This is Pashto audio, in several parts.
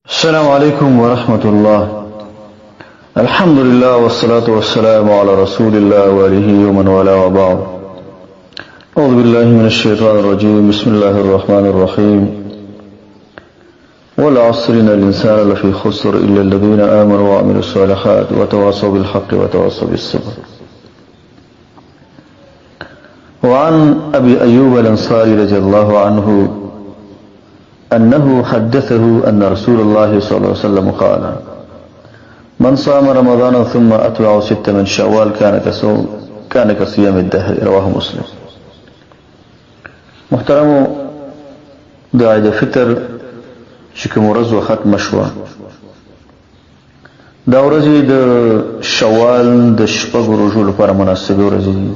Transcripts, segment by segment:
السلام عليكم ورحمة الله. الحمد لله والصلاة والسلام على رسول الله وآله ومن والاه وبعد. أعوذ بالله من الشيطان الرجيم. بسم الله الرحمن الرحيم. والعصر إن الإنسان لفي خسر إلا الذين آمنوا وعملوا الصالحات وتواصوا بالحق وتواصوا بالصبر. وعن أبي أيوب الأنصاري رضي الله عنه أنه حدثه أن رسول الله صلى الله عليه وسلم قال: من صام رمضان ثم أتبع 6 من شوال كان كصيام الدهر. رواه مسلم. محترم د عید فطر چې کوم ورځ ختم شوه، دا ورځې د شوال د 6 ورځو لپاره مناسبې ورځې دي.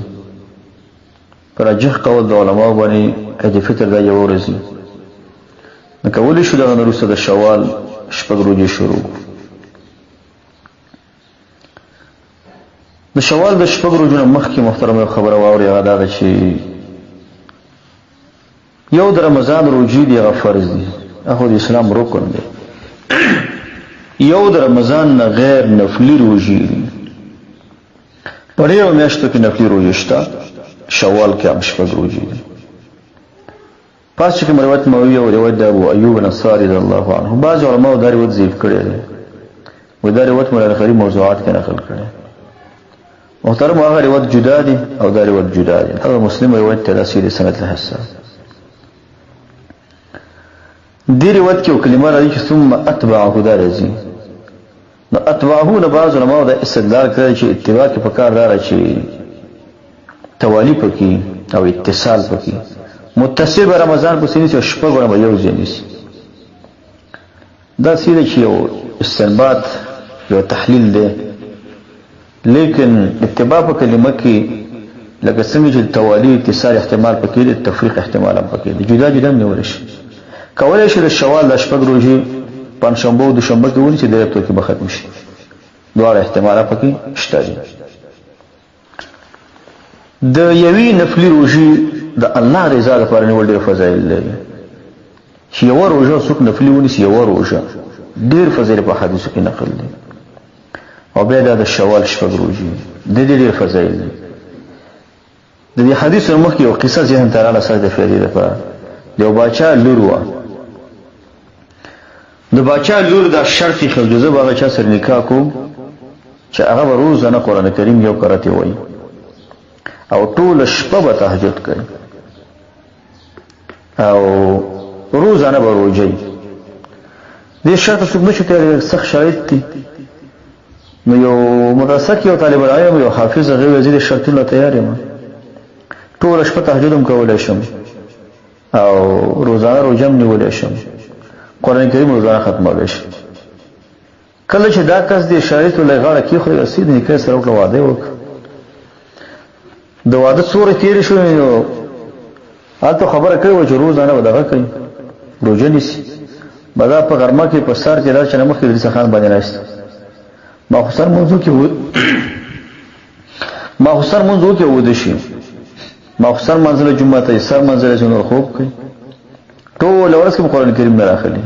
پر راجح قول د علماو باندې عید فطر دا یو ورځ دی، نو کولی شو دغه نه وروسته د شوال 6 ورځې شروع. د شوال د 6 ورځو نه مخکې محترم خبره واورئ، هغه دا ده چې یو د رمضان روژې دي، هغه فرض دي، هغه د اسلام رکن دی. یو د رمضان نه غیر نفلي روژې دي. په ډېرو میاشتو کې نفلي روژې شته، شوال کې هم 6 ورځې دي. پس چې کوم روایت موي او روایت د ابو ایوب الانصاري رضی الله عنه، بعض علماء دا روایت ضعیف کړی دی، و دا روایت مولا الخری موضوعات کې نقل کړی. محترم هغه روایت جدا دي او دا روایت جدا دي. هغه مسلم روایت ته رسید سند له حسن. دې روایت کې یو کلمه راځي چې ثم اتبعه، دا راځي. نو اتبعه نه بعض علماء دا استدلال کړی چې اتباع کې پکار دار چې توالی پکې او اتصال پکې. متصل به رمضان په سینې او 6 ورځې یو ځای نیسي. دا سیده چې یو استنباط یو تحلیل دی، لیکن اتباع په کلمه کې لکه څنګه چې توالی اتصال احتمال پکې دی، تفریق احتمال هم پکې دی. جدا جدا نیول شي. کولی شي د شوال د 6 ورځې پنځشنبه او دوشنبه کې ونیسي، د هفته کې به ختم شي. دواړه احتمالات پکې شته دي. د یوې نفلي روژې د الله رضا لپاره نیول ډېر فضایل لري. چې یوه روژه څوک نفلي ونیسي، یوه روژه ډېر فضایل په حدیثو کې نقل دي. او بیا دا د شوال 6 ورځې د ډېر فضایل دي. د دې حدیث مخکې یو قصه ذهن ته راغله، سره د فائدې لپاره. د یو باچا لور وه. د باچا لور دا شرط یې ایښی، زه به هغه چا سره نکاح کوم چې هغه به روزانه قرآن کریم یو قرأت وایي او ټوله شپه به تهجد کوي او روزانه به روژه. دې شرط څوک نشي تېرولی، سخت شرایط دي. نو یو مدرسه کې یو طالب العلم، یو حافظ، هغه وایي زه دې شرطونو تیار یم، ټوله شپه تهجد هم کولی شم او روزانه روژه هم نیولی شم، قرآن کریم روزانه ختمولی شم. کله چې دا کس دې شرایطو له غاړه کېښودل، رسید نکاح سره وکړه، واده یې وکړه. د واده څومره تېرې شوې، نو هلته خبره کړې وه چې روزانه به دغه کوي، روژه نیسي. به دا په غرمه کې په سر کې دا چې نه مخکې د عیسی خان باندې ناست، ماخوستن منځو کې وده شي، ماخوستن منځله جمعه ته سر منځله چې نور خوب کوي، ټوله ورځ کې قرآن کریم نه راخلي.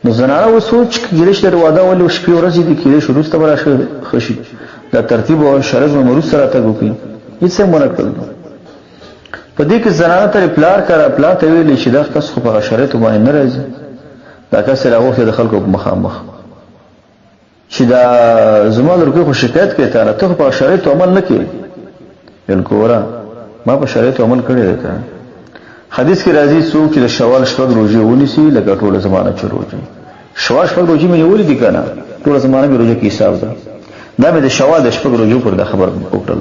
نو زنانه اوس سوچ کېدای شي د واده ولې 6 ورځې دي، کېدای شي وروسته به ښه شي، دا ترتیب او شرط به وروسته راتګ وکړي. هېڅ هم ونه کړل. په دې کې زنانه ته پلار ته ویلې چې دا کس خو په شرایطو باندې نه راځي، دا کس یې راغوښتی د خلکو په مخامخ چې دا زما لورګۍ خو شکایت کوي تا نه، ته خو په شرایطو عمل نه کوې. ویل ګوره ما په شرایطو عمل کړی دی. حدیث کې راځي څوک چې د شوال 6 ورځې ونیسي لکه ټوله زمانه چې روژې. شوال 6 ورځې مې نیولې دي که نه، ټوله زمانه مې روژه کې حساب ده. دا مې د شوال د 6 ورځو پر دا خبر وکړل.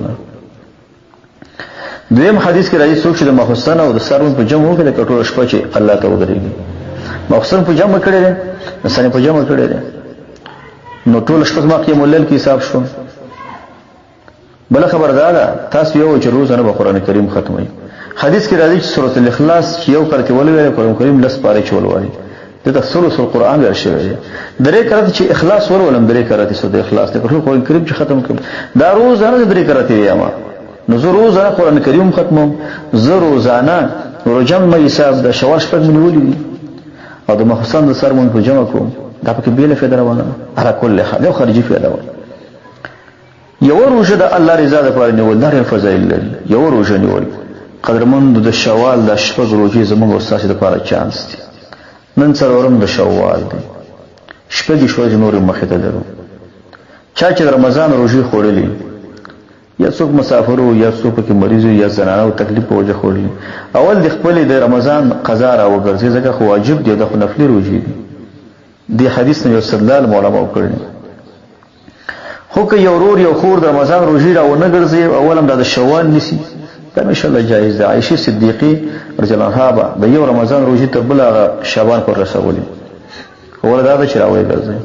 دویم حدیث کې راځي څوک چې د ماخوستن او د سحر په جمع وکړي لکه ټوله شپه چې الله ته ودرېږي. ماخوستن په جمع کړی دی، د سحر په جمع کړی دی، نو ټوله شپه زما قیام اللیل کې حساب شو. بله خبر دا ده تاسو یو چې روزانه به قرآن کریم ختموي. حدیث کې راځي چې سورۃ الاخلاص چې یو قرأت ولولي، قرآن کریم 10 پارې چې ولولي، دته ثلث القرآن ویل شوی دی. درې قرأت چې اخلاص ولولم، درې قرأت سورۃ اخلاص د قرآن کریم چې ختم کړم، دا روزانه درې قرأت یم. نو زه روزانه قرآن کریم ختموم، زه روزانه روژه مې حساب د شوال 6 مې نیولې دي. او د محسن د سر مون په جمع کوم دا پکې بیل فایده روانه على كل حال یو خارجي فایده و یو روزه د الله رضا لپاره نیول دا فضایل لري یو روزه نیول قدرمند د شوال د شپږ روزې زموږ استاد لپاره چانس دي نن څلورم د شوال دی شپږ شوال نور مخه ته درو چا چې رمضان روزي خوړلې یا څوک مسافر او یا څوک کې مریض یا زنانه او تکلیف وجه خوړلې اول د خپل د رمضان قضا را وګرځي ځکه خو واجب دی د نفلي روزي دی حدیث نه استدلال مولانا وکړي خو که یو ورور یو خور د رمضان روزي را ونه ګرځي اولم د شوال نسی دا ان شاء الله جایز ده عائشه صدیقه رضی الله عنها د یو رمضان روزي ته بل شعبان پر رسولي ولدا د چراوي ګرځي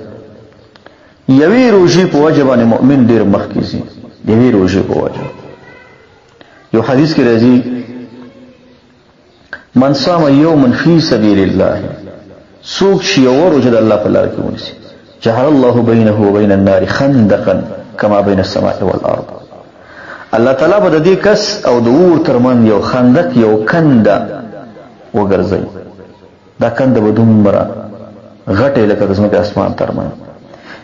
یوی روزي په وجبانه مؤمن ډیر مخکېږي یوی روزي په وجه یو حدیث کې راځي من صام يوما في سبيل الله سوق شي یو روزه د الله په لار کې ونیسي جعل الله بينه وبين النار خندقا كما بين السماء والارض الله تعالی به د دې کس او د اور ترمن یو خندق یو کند وګرځي دا کند به دومره غټه لکه د زمکه اسمان ترمن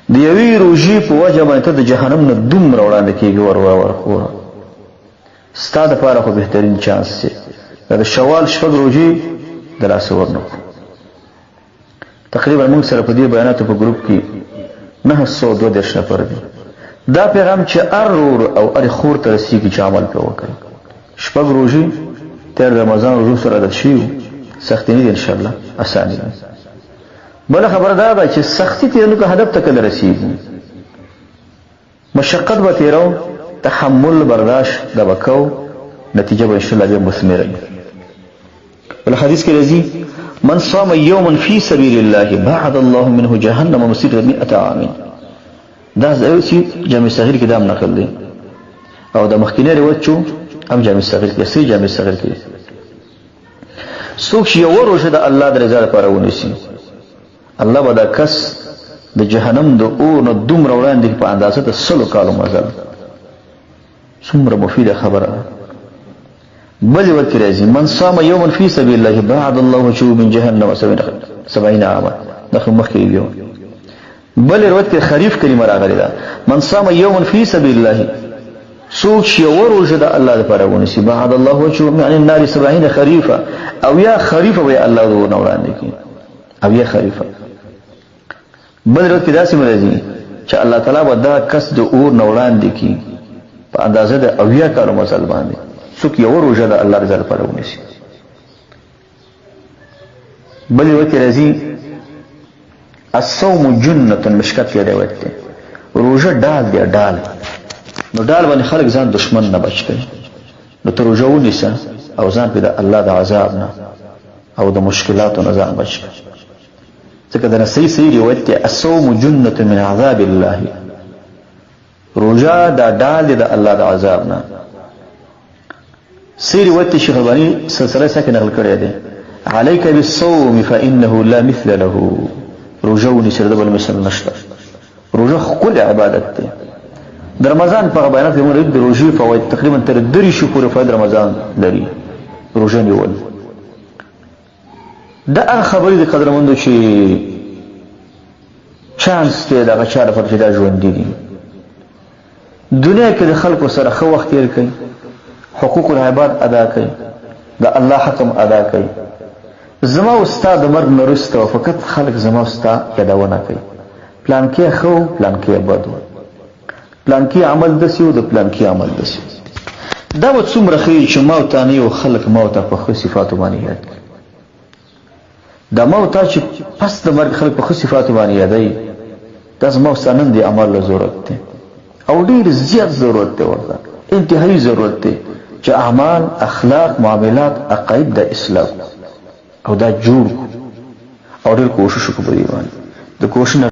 د یوې روزي په وجه باندې ته د جهنم نه دومره وړاندې کېږي ور ستاد لپاره خو بهترین چانس دی د شوال شپږ روزي د لاس ورنو تقریبا موږ سره په دې بیاناتو په ګروپ کې 902 نفر دي دا پیغام چې ارور او ار خور ته رسیږي چې عمل په وکړي شپږ روزي تر رمضان روزو سره د شیو سختي نه ان شاء الله اسانه بل خبر دا ده چې سختی ته نو هدف ته کله رسیږي مشقت به تیرو تحمل برداشت دا وکاو نتیجه به ان شاء الله مثمره ول حدیث کې راځي من صام يوما في سبيل الله بعد الله منه جهنم مسيرة 100 عام دا زوسی جامع صغیر کې دا نقل دی او د مخکینه روایت چو هم جامع صغیر کې سي جامع صغیر کې څوک یو روزه د الله د رضا لپاره ونیسي الله به دا کس د جهنم د اور نه دومره وړاندې په اندازه د 100 کالو مزل څومره مفیده خبره بل وکړي راځي من صام يوما في سبيل الله بعد الله وجهه من جهنم 70 عاما دغه مخکې یو بل وروت خریف کلمه راغلی ده من صام يوما في سبيل الله سوچ یو روزه د الله لپاره ونیسي بعد الله وجهه عن النار 70 خريفا او یا خریفه وي الله دې وړاندې کی او یا خریفه بل وروت دا سم راځي چې الله تعالی به دا کس د اور وړاندې کی په اندازه د اویا کارو مسل باندې څوک یو روزه د الله رضا لپاره ونیسي بل وروت راځي الصوم جنة مشکات کې روایت ده روزه ډال دی ډال نو ډال باندې خلک ځان دشمن نه بچ کړي نو ته روزه ونیسه او ځان په الله د عذاب نه او د مشکلاتو نه ځان بچ کړي ځکه دا صحیح روایت ده الصوم جنة من عذاب الله روزه دا ډال دی د الله د عذاب نه صحیح روایت شیخ البانی سلسله ساکه نقل کړی دی عليك بالصوم فانه لا مثل له روزه ونیسه د بل مثل نشته روزه خپل عبادت ده د رمضان په بیانات کې موږ د روزي فواید تقریبا تر 3 شهور فواید رمضان لري روزه نیول دا خبرې د قدرمندو چې چانس ته دا غچاره پر چې دا ژوند دي دنیا کې د خلکو سره خو وخت تیر کوي حقوق العباد ادا کوي د الله حکم ادا کوي زما استاد مرګ نرسته فقط خلق زما استاد یادونه کوي پلان کې خو پلان کې بدو پلان کې عمل دسیو د پلان کې عمل دسیو دا و څومره خې چې موت نه یو خلق موت په خو صفاتو باندې یاد دا موت چې پس د مرګ خلق په خو صفاتو باندې یادای دا زما سنن دي عمل له ضرورت ده او ډیر زیات ضرورت ده ورته انتهایی ضرورت ده چې اعمال اخلاق معاملات عقاید د اسلام او دا جوړ او ډېر کوشش وکړي باندې د کوشش